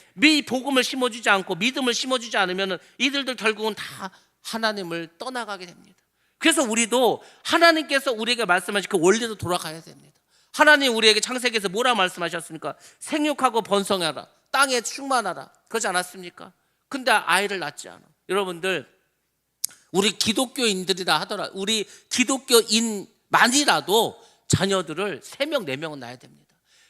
복음을 심어주지 않고 믿음을 심어주지 않으면 이들도 결국은 다 하나님을 떠나가게 됩니다. 그래서 우리도 하나님께서 우리에게 말씀하신 그 원리로 돌아가야 됩니다. 하나님 우리에게 창세기에서 뭐라 말씀하셨습니까? 생육하고 번성하라, 땅에 충만하라, 그러지 않았습니까? 근데 아이를 낳지 않아. 여러분들, 우리 기독교인들이라 하더라, 우리 기독교인만이라도 자녀들을 3명 4명은 낳아야 됩니다.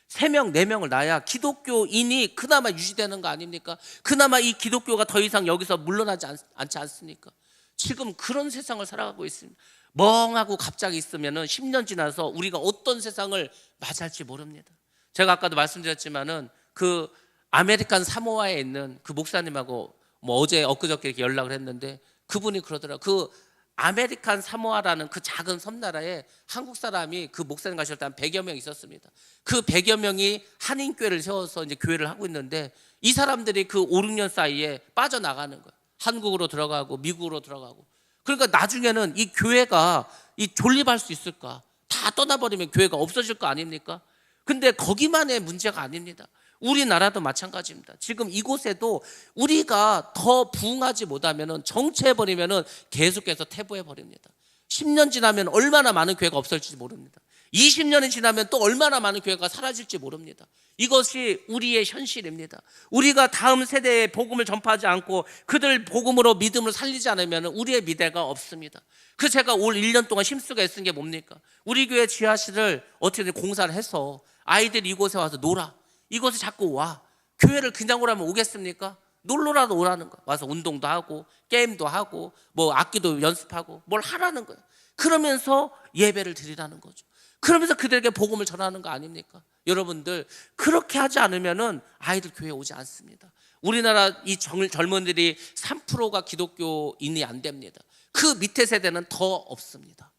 3명 4명을 낳아야 기독교인이 그나마 유지되는 거 아닙니까? 그나마 이 기독교가 더 이상 여기서 물러나지 않지 않습니까? 지금 그런 세상을 살아가고 있습니다. 멍하고 갑자기 있으면 10년 지나서 우리가 어떤 세상을 맞이할지 모릅니다. 제가 아까도 말씀드렸지만은 그 아메리칸 사모아에 있는 그 목사님하고 어제 엊그저께 이렇게 연락을 했는데, 그분이 그러더라고요. 그 아메리칸 사모아라는 그 작은 섬나라에 한국 사람이 그 목사님 가실 때 한 100여 명 있었습니다. 그 100여 명이 한인교회를 세워서 이제 교회를 하고 있는데, 이 사람들이 그 5, 6년 사이에 빠져나가는 거예요. 한국으로 들어가고 미국으로 들어가고. 그러니까 나중에는 이 교회가 존립할 수 있을까? 다 떠나버리면 교회가 없어질 거 아닙니까? 근데 거기만의 문제가 아닙니다. 우리나라도 마찬가지입니다. 지금 이곳에도 우리가 더 부흥하지 못하면, 정체해버리면 계속해서 퇴보해버립니다. 10년 지나면 얼마나 많은 교회가 없어질지 모릅니다. 20년이 지나면 또 얼마나 많은 교회가 사라질지 모릅니다. 이것이 우리의 현실입니다. 우리가 다음 세대에 복음을 전파하지 않고 그들 복음으로 믿음을 살리지 않으면 우리의 미래가 없습니다. 그래서 제가 올 1년 동안 힘쓰고 애쓴 게 뭡니까? 우리 교회 지하실을 어떻게든 공사를 해서 아이들이 이곳에 와서 놀아. 이곳에 자꾸 와. 교회를 그냥 오라면 오겠습니까? 놀러라도 오라는 거야. 와서 운동도 하고 게임도 하고 뭐 악기도 연습하고 뭘 하라는 거예요. 그러면서 예배를 드리라는 거죠. 그러면서 그들에게 복음을 전하는 거 아닙니까? 여러분들, 그렇게 하지 않으면은 아이들 교회에 오지 않습니다. 우리나라 이 젊은들이 3%가 기독교인이 안 됩니다. 그 밑에 세대는 더 없습니다.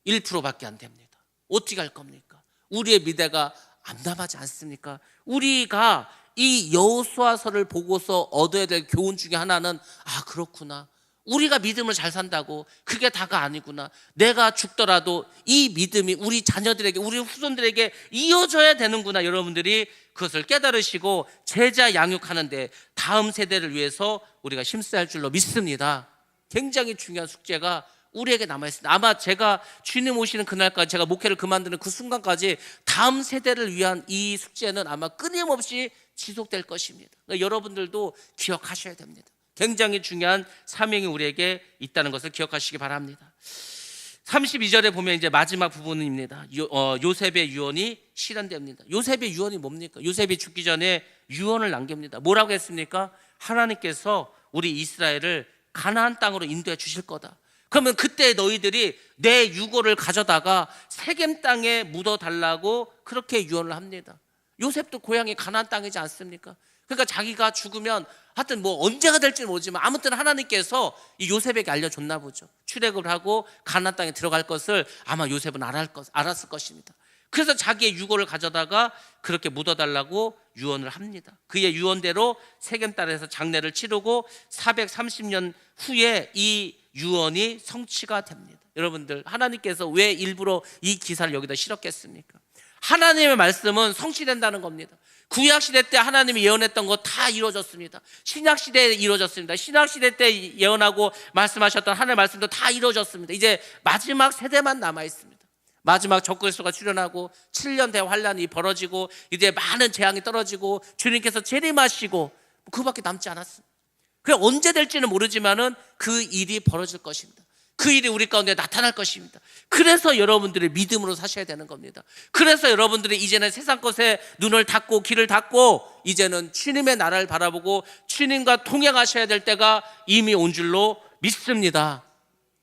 1%밖에 안 됩니다. 어떻게 할 겁니까? 우리의 미래가 암담하지 않습니까? 우리가 이 여호수아서를 보고서 얻어야 될 교훈 중에 하나는, 아, 그렇구나, 우리가 믿음을 잘 산다고 그게 다가 아니구나. 내가 죽더라도 이 믿음이 우리 자녀들에게, 우리 후손들에게 이어져야 되는구나. 여러분들이 그것을 깨달으시고 제자 양육하는데 다음 세대를 위해서 우리가 힘써야 할 줄로 믿습니다. 굉장히 중요한 숙제가 우리에게 남아있습니다. 아마 제가 주님 오시는 그날까지, 제가 목회를 그만두는 그 순간까지 다음 세대를 위한 이 숙제는 아마 끊임없이 지속될 것입니다. 그러니까 여러분들도 기억하셔야 됩니다. 굉장히 중요한 사명이 우리에게 있다는 것을 기억하시기 바랍니다. 32절에 보면 이제 마지막 부분입니다. 요셉의 유언이 실현됩니다. 요셉의 유언이 뭡니까? 요셉이 죽기 전에 유언을 남깁니다. 뭐라고 했습니까? 하나님께서 우리 이스라엘을 가나안 땅으로 인도해 주실 거다. 그러면 그때 너희들이 내 유고를 가져다가 세겜 땅에 묻어달라고 그렇게 유언을 합니다. 요셉도 고향이 가나안 땅이지 않습니까? 그러니까 자기가 죽으면 하여튼 뭐 언제가 될지는 모르지만 아무튼 하나님께서 이 요셉에게 알려줬나 보죠. 출애굽을 하고 가나안 땅에 들어갈 것을 아마 요셉은 알았을 것입니다. 그래서 자기의 유고를 가져다가 그렇게 묻어달라고 유언을 합니다. 그의 유언대로 세겜 땅에서 장례를 치르고 430년 후에 이 유언이 성취가 됩니다. 여러분들, 하나님께서 왜 일부러 이 기사를 여기다 실었겠습니까? 하나님의 말씀은 성취된다는 겁니다. 구약시대 때 하나님이 예언했던 거 다 이루어졌습니다. 신약시대에 이루어졌습니다. 신약시대 때 예언하고 말씀하셨던 하나님의 말씀도 다 이루어졌습니다. 이제 마지막 세대만 남아있습니다. 마지막 적그리스도가 출현하고 7년 대환란이 벌어지고 이제 많은 재앙이 떨어지고 주님께서 재림하시고 그밖에 남지 않았습니다. 그게 언제 될지는 모르지만은 그 일이 벌어질 것입니다. 그 일이 우리 가운데 나타날 것입니다. 그래서 여러분들이 믿음으로 사셔야 되는 겁니다. 그래서 여러분들이 이제는 세상 것에 눈을 닫고 귀를 닫고 이제는 주님의 나라를 바라보고 주님과 동행하셔야 될 때가 이미 온 줄로 믿습니다.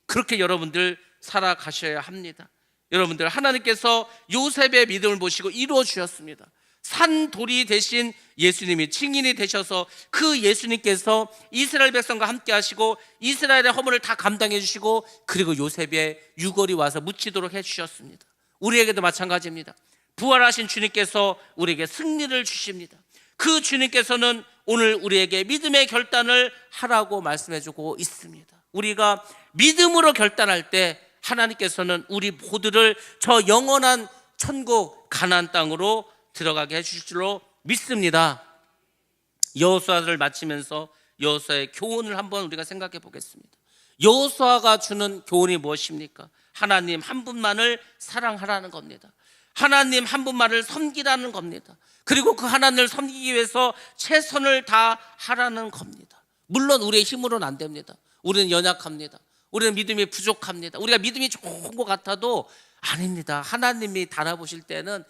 그렇게 여러분들 살아가셔야 합니다. 여러분들, 하나님께서 요셉의 믿음을 보시고 이루어 주셨습니다. 산돌이 되신 예수님이 증인이 되셔서 그 예수님께서 이스라엘 백성과 함께 하시고 이스라엘의 허물을 다 감당해 주시고 그리고 요셉의 유골이 와서 묻히도록 해 주셨습니다. 우리에게도 마찬가지입니다. 부활하신 주님께서 우리에게 승리를 주십니다. 그 주님께서는 오늘 우리에게 믿음의 결단을 하라고 말씀해 주고 있습니다. 우리가 믿음으로 결단할 때 하나님께서는 우리 모두를 저 영원한 천국 가나안 땅으로 들어가게 해주실 줄로 믿습니다. 여호수아를 마치면서 여호수아의 교훈을 한번 우리가 생각해 보겠습니다. 여호수아가 주는 교훈이 무엇입니까? 하나님 한 분만을 사랑하라는 겁니다. 하나님 한 분만을 섬기라는 겁니다. 그리고 그 하나님을 섬기기 위해서 최선을 다하라는 겁니다. 물론 우리의 힘으로는 안 됩니다. 우리는 연약합니다. 우리는 믿음이 부족합니다. 우리가 믿음이 좋은 것 같아도 아닙니다. 하나님이 달아보실 때는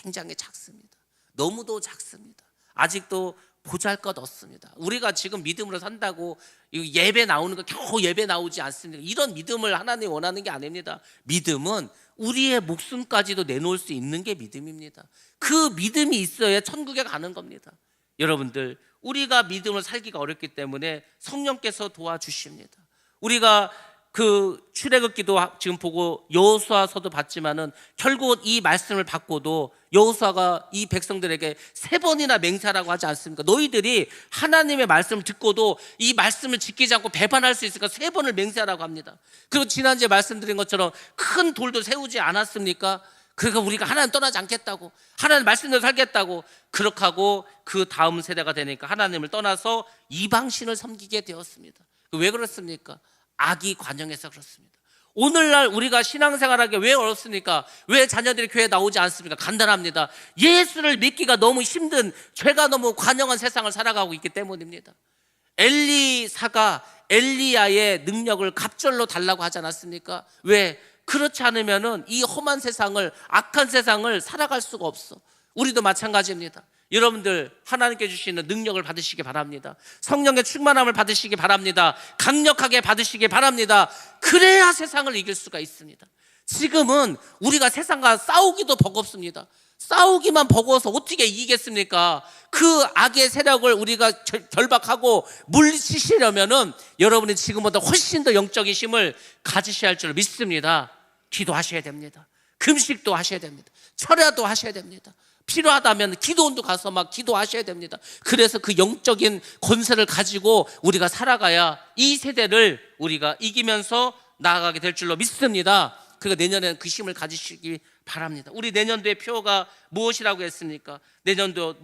굉장히 작습니다. 너무도 작습니다. 아직도 보잘것없습니다. 우리가 지금 믿음으로 산다고 예배 나오는 거 겨우 예배 나오지 않습니다. 이런 믿음을 하나님이 원하는 게 아닙니다. 믿음은 우리의 목숨까지도 내놓을 수 있는 게 믿음입니다. 그 믿음이 있어야 천국에 가는 겁니다. 여러분들, 우리가 믿음을 살기가 어렵기 때문에 성령께서 도와주십니다. 우리가 그 출애굽기도 지금 보고 여호수아서도 봤지만은 결국 이 말씀을 받고도 여호수아가 이 백성들에게 3번이나 맹세하라고 하지 않습니까? 너희들이 하나님의 말씀을 듣고도 이 말씀을 지키지 않고 배반할 수 있으니까 3번을 맹세하라고 합니다. 그리고 지난주에 말씀드린 것처럼 큰 돌도 세우지 않았습니까? 그러니까 우리가 하나님 떠나지 않겠다고, 하나님 말씀대로 살겠다고, 그렇게 하고 그 다음 세대가 되니까 하나님을 떠나서 이방신을 섬기게 되었습니다. 왜 그렇습니까? 악이 관영해서 그렇습니다. 오늘날 우리가 신앙생활하기 왜 어렵습니까? 왜 자녀들이 교회에 나오지 않습니까? 간단합니다. 예수를 믿기가 너무 힘든, 죄가 너무 관영한 세상을 살아가고 있기 때문입니다. 엘리사가 엘리야의 능력을 갑절로 달라고 하지 않았습니까? 왜? 그렇지 않으면은 이 험한 세상을, 악한 세상을 살아갈 수가 없어. 우리도 마찬가지입니다. 여러분들, 하나님께 주시는 능력을 받으시기 바랍니다. 성령의 충만함을 받으시기 바랍니다. 강력하게 받으시기 바랍니다. 그래야 세상을 이길 수가 있습니다. 지금은 우리가 세상과 싸우기도 버겁습니다. 싸우기만 버거워서 어떻게 이기겠습니까? 그 악의 세력을 우리가 결박하고 물리치시려면은 여러분이 지금보다 훨씬 더 영적인 힘을 가지셔야 할 줄 믿습니다. 기도하셔야 됩니다. 금식도 하셔야 됩니다. 철야도 하셔야 됩니다. 필요하다면 기도원도 가서 막 기도하셔야 됩니다. 그래서 그 영적인 권세를 가지고 우리가 살아가야 이 세대를 우리가 이기면서 나아가게 될 줄로 믿습니다. 그러니까 내년에는 그 힘을 가지시기 바랍니다. 우리 내년도의 표가 무엇이라고 했습니까? 내년도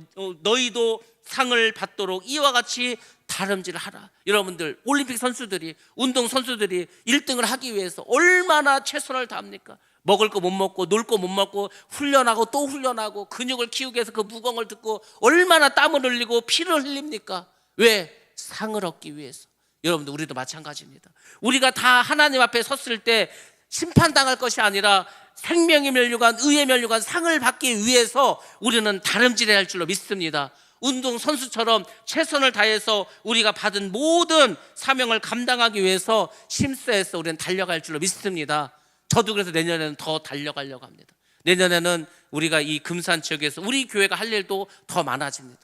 너희도 상을 받도록 이와 같이 다름질을 하라. 여러분들, 올림픽 선수들이, 운동 선수들이 1등을 하기 위해서 얼마나 최선을 다합니까? 먹을 거 못 먹고, 놀 거 못 먹고, 훈련하고 또 훈련하고, 근육을 키우기 위해서 그 무거움을 듣고 얼마나 땀을 흘리고 피를 흘립니까? 왜? 상을 얻기 위해서. 여러분들, 우리도 마찬가지입니다. 우리가 다 하나님 앞에 섰을 때 심판당할 것이 아니라 생명의 면류관, 의의 면류관, 상을 받기 위해서 우리는 다름질해야 할 줄로 믿습니다. 운동 선수처럼 최선을 다해서 우리가 받은 모든 사명을 감당하기 위해서 심수해서 우리는 달려갈 줄로 믿습니다. 저도 그래서 내년에는 더 달려가려고 합니다. 내년에는 우리가 이 금산 지역에서 우리 교회가 할 일도 더 많아집니다.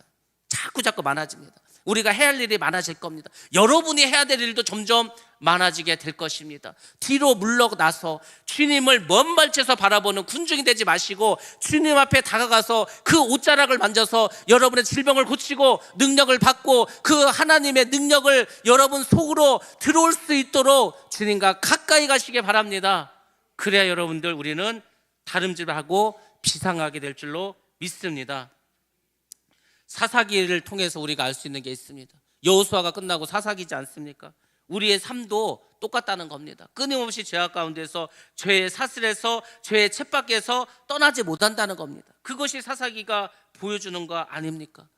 자꾸 많아집니다. 우리가 해야 할 일이 많아질 겁니다. 여러분이 해야 될 일도 점점 많아지게 될 것입니다. 뒤로 물러나서 주님을 먼 발치에서 바라보는 군중이 되지 마시고 주님 앞에 다가가서 그 옷자락을 만져서 여러분의 질병을 고치고 능력을 받고 그 하나님의 능력을 여러분 속으로 들어올 수 있도록 주님과 가까이 가시기 바랍니다. 그래야 여러분들, 우리는 다름질을 하고 비상하게 될 줄로 믿습니다. 사사기를 통해서 우리가 알 수 있는 게 있습니다. 여호수아가 끝나고 사사기지 않습니까? 우리의 삶도 똑같다는 겁니다. 끊임없이 죄악 가운데서, 죄의 사슬에서, 죄의 쳇바퀴에서 떠나지 못한다는 겁니다. 그것이 사사기가 보여주는 거 아닙니까?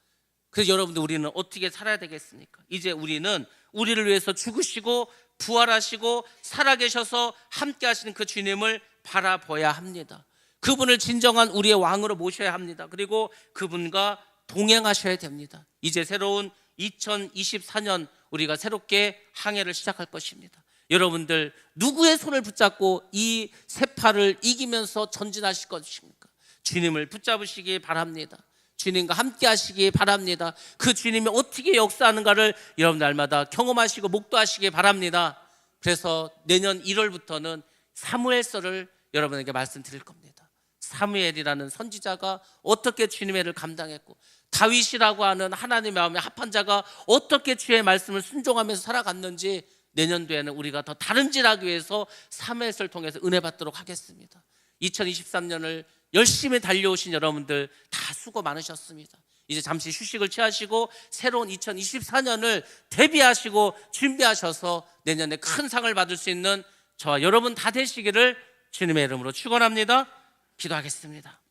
그래서 여러분들, 우리는 어떻게 살아야 되겠습니까? 이제 우리는 우리를 위해서 죽으시고 부활하시고 살아계셔서 함께 하시는 그 주님을 바라봐야 합니다. 그분을 진정한 우리의 왕으로 모셔야 합니다. 그리고 그분과 동행하셔야 됩니다. 이제 새로운 2024년 우리가 새롭게 항해를 시작할 것입니다. 여러분들 누구의 손을 붙잡고 이 세파를 이기면서 전진하실 것입니까? 주님을 붙잡으시기 바랍니다. 주님과 함께 하시기 바랍니다. 그 주님이 어떻게 역사하는가를 여러분 날마다 경험하시고 목도하시기 바랍니다. 그래서 내년 1월부터는 사무엘서를 여러분에게 말씀드릴 겁니다. 사무엘이라는 선지자가 어떻게 주님의 일을 감당했고, 다윗이라고 하는 하나님의 마음에 합한 자가 어떻게 주의 말씀을 순종하면서 살아갔는지, 내년도에는 우리가 더 다른 질 하기 위해서 사무엘서를 통해서 은혜 받도록 하겠습니다. 2023년을 열심히 달려오신 여러분들 다 수고 많으셨습니다. 이제 잠시 휴식을 취하시고 새로운 2024년을 대비하시고 준비하셔서 내년에 큰 상을 받을 수 있는 저와 여러분 다 되시기를 주님의 이름으로 축원합니다. 기도하겠습니다.